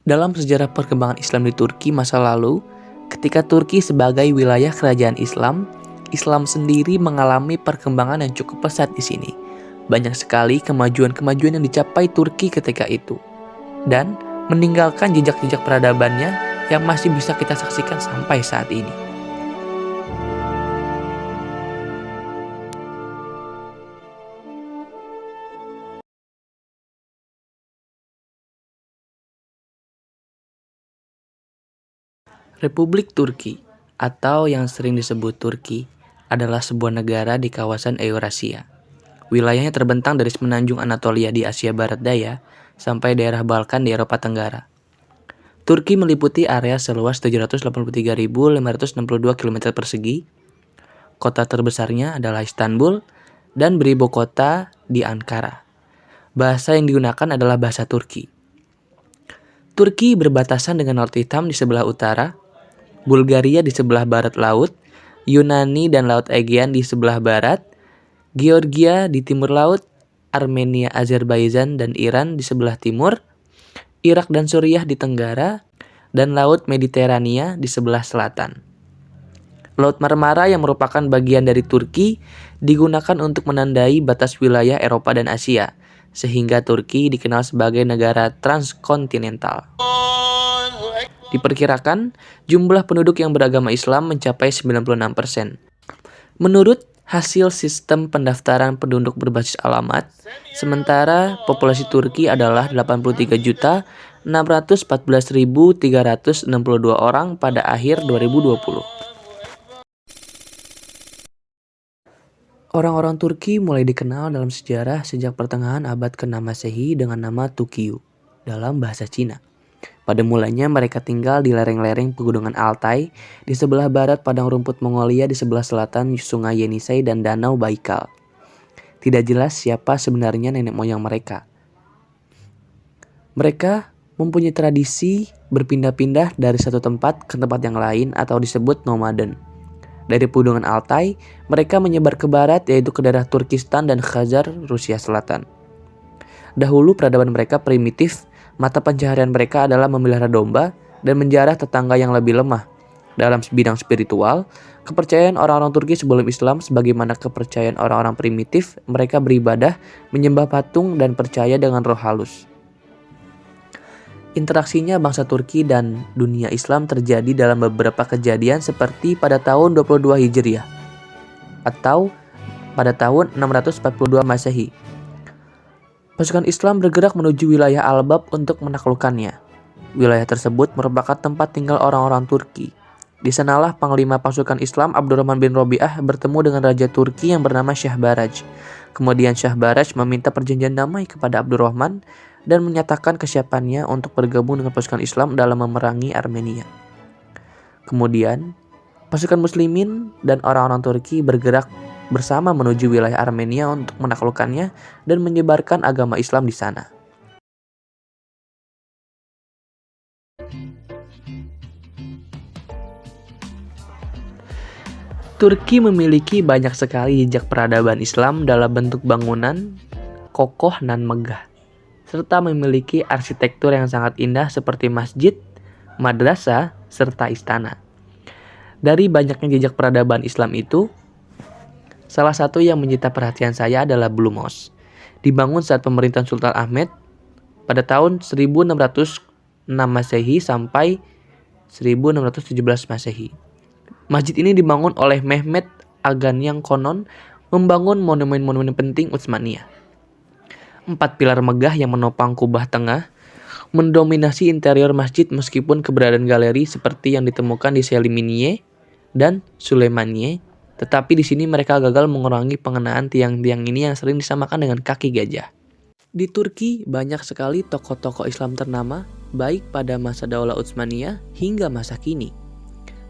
Dalam sejarah perkembangan Islam di Turki masa lalu, ketika Turki sebagai wilayah kerajaan Islam, Islam sendiri mengalami perkembangan yang cukup pesat di sini. Banyak sekali kemajuan-kemajuan yang dicapai Turki ketika itu, dan meninggalkan jejak-jejak peradabannya yang masih bisa kita saksikan sampai saat ini. Republik Turki, atau yang sering disebut Turki, adalah sebuah negara di kawasan Eurasia. Wilayahnya terbentang dari semenanjung Anatolia di Asia Barat Daya sampai daerah Balkan di Eropa Tenggara. Turki meliputi area seluas 783.562 km persegi. Kota terbesarnya adalah Istanbul dan beribu kota di Ankara. Bahasa yang digunakan adalah bahasa Turki. Turki berbatasan dengan Laut Hitam di sebelah utara, Bulgaria di sebelah barat laut, Yunani dan Laut Aegean di sebelah barat, Georgia di timur laut, Armenia, Azerbaijan, dan Iran di sebelah timur, Irak dan Suriah di tenggara, dan Laut Mediterania di sebelah selatan. Laut Marmara yang merupakan bagian dari Turki digunakan untuk menandai batas wilayah Eropa dan Asia, sehingga Turki dikenal sebagai negara transkontinental. Diperkirakan, jumlah penduduk yang beragama Islam mencapai 96%. Menurut hasil sistem pendaftaran penduduk berbasis alamat, sementara populasi Turki adalah 83.614.362 orang pada akhir 2020. Orang-orang Turki mulai dikenal dalam sejarah sejak pertengahan abad ke-6 Masehi dengan nama Tukyu dalam bahasa Cina. Pada mulanya mereka tinggal di lereng-lereng pegunungan Altai, di sebelah barat padang rumput Mongolia, di sebelah selatan sungai Yenisei dan danau Baikal. Tidak jelas siapa sebenarnya nenek moyang mereka. Mereka mempunyai tradisi berpindah-pindah dari satu tempat ke tempat yang lain atau disebut nomaden. Dari pegunungan Altai, mereka menyebar ke barat yaitu ke daerah Turkistan dan Khazar, Rusia Selatan. Dahulu peradaban mereka primitif. Mata pencaharian mereka adalah memelihara domba dan menjarah tetangga yang lebih lemah. Dalam bidang spiritual, kepercayaan orang-orang Turki sebelum Islam sebagaimana kepercayaan orang-orang primitif, mereka beribadah, menyembah patung, dan percaya dengan roh halus. Interaksinya bangsa Turki dan dunia Islam terjadi dalam beberapa kejadian seperti pada tahun 22 Hijriah atau pada tahun 642 Masehi. Pasukan Islam bergerak menuju wilayah Albab untuk menaklukkannya. Wilayah tersebut merupakan tempat tinggal orang-orang Turki. Di sanalah panglima pasukan Islam Abdurrahman bin Robi'ah bertemu dengan raja Turki yang bernama Shah Baraj. Kemudian Shah Baraj meminta perjanjian damai kepada Abdurrahman dan menyatakan kesiapannya untuk bergabung dengan pasukan Islam dalam memerangi Armenia. Kemudian, pasukan Muslimin dan orang-orang Turki bergerak bersama menuju wilayah Armenia untuk menaklukkannya dan menyebarkan agama Islam di sana. Turki memiliki banyak sekali jejak peradaban Islam dalam bentuk bangunan kokoh nan megah, serta memiliki arsitektur yang sangat indah seperti masjid, madrasah, serta istana. Dari banyaknya jejak peradaban Islam itu, salah satu yang menyita perhatian saya adalah Blue Mosque. Dibangun saat pemerintahan Sultan Ahmed pada tahun 1606 Masehi sampai 1617 Masehi. Masjid ini dibangun oleh Mehmet Agan yang konon membangun monumen-monumen penting Utsmaniyah. 4 pilar megah yang menopang kubah tengah mendominasi interior masjid meskipun keberadaan galeri seperti yang ditemukan di Selimiye dan Suleimaniye. Tetapi di sini mereka gagal mengurangi pengenaan tiang-tiang ini yang sering disamakan dengan kaki gajah. Di Turki banyak sekali tokoh-tokoh Islam ternama, baik pada masa Daulah Utsmaniyah hingga masa kini.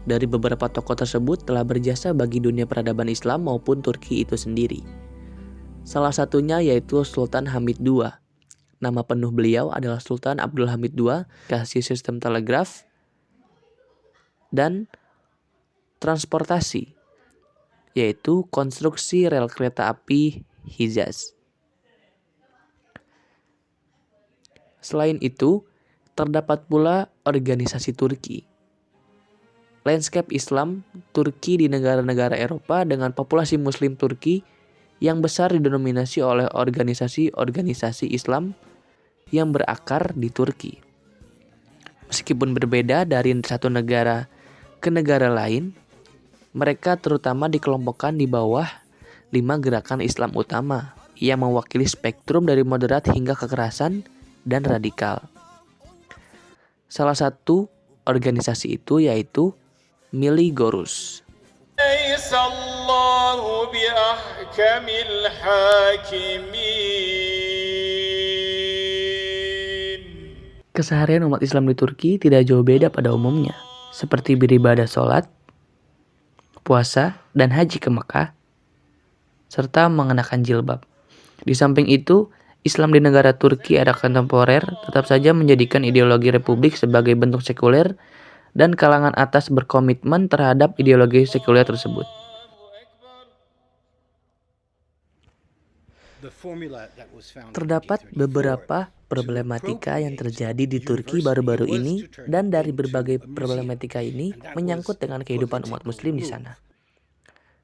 Dari beberapa tokoh tersebut telah berjasa bagi dunia peradaban Islam maupun Turki itu sendiri. Salah satunya yaitu Sultan Hamid II. Nama penuh beliau adalah Sultan Abdul Hamid II, kasih sistem telegraf dan transportasi, yaitu konstruksi rel kereta api Hijaz. Selain itu, Terdapat pula organisasi Turki. Landscape Islam Turki di negara-negara Eropa dengan populasi Muslim Turki yang besar didominasi oleh organisasi-organisasi Islam yang berakar di Turki. Meskipun berbeda dari satu negara ke negara lain, mereka terutama dikelompokkan di bawah 5 gerakan Islam utama yang mewakili spektrum dari moderat hingga kekerasan dan radikal. Salah satu organisasi itu yaitu Milli Görüş. Keseharian umat Islam di Turki tidak jauh beda pada umumnya, seperti beribadah sholat, puasa, dan haji ke Mekah, serta mengenakan jilbab. Di samping itu, Islam di negara Turki era kontemporer tetap saja menjadikan ideologi republik sebagai bentuk sekuler dan kalangan atas berkomitmen terhadap ideologi sekuler tersebut. Terdapat beberapa problematika yang terjadi di Turki baru-baru ini, dan dari berbagai problematika ini menyangkut dengan kehidupan umat muslim di sana.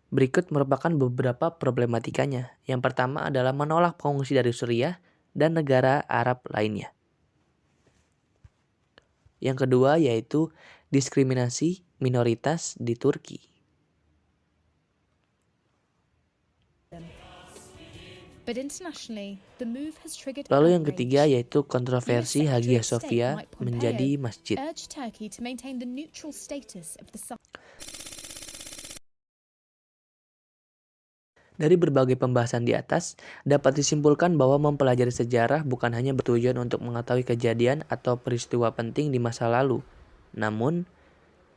Berikut merupakan beberapa problematikanya. Yang pertama adalah menolak pengungsi dari Suriah dan negara Arab lainnya. Yang kedua yaitu diskriminasi minoritas di Turki. Lalu yang ketiga yaitu kontroversi Hagia Sophia menjadi masjid. Dari berbagai pembahasan di atas, dapat disimpulkan bahwa mempelajari sejarah bukan hanya bertujuan untuk mengetahui kejadian atau peristiwa penting di masa lalu, namun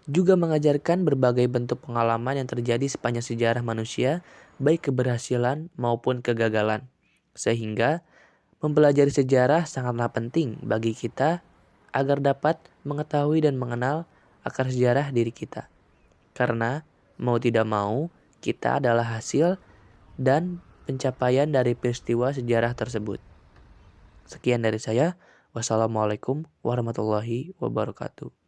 juga mengajarkan berbagai bentuk pengalaman yang terjadi sepanjang sejarah manusia, baik keberhasilan maupun kegagalan. Sehingga mempelajari sejarah sangatlah penting bagi kita agar dapat mengetahui dan mengenal akar sejarah diri kita. Karena mau tidak mau, kita adalah hasil dan pencapaian dari peristiwa sejarah tersebut. Sekian dari saya. Wassalamualaikum warahmatullahi wabarakatuh.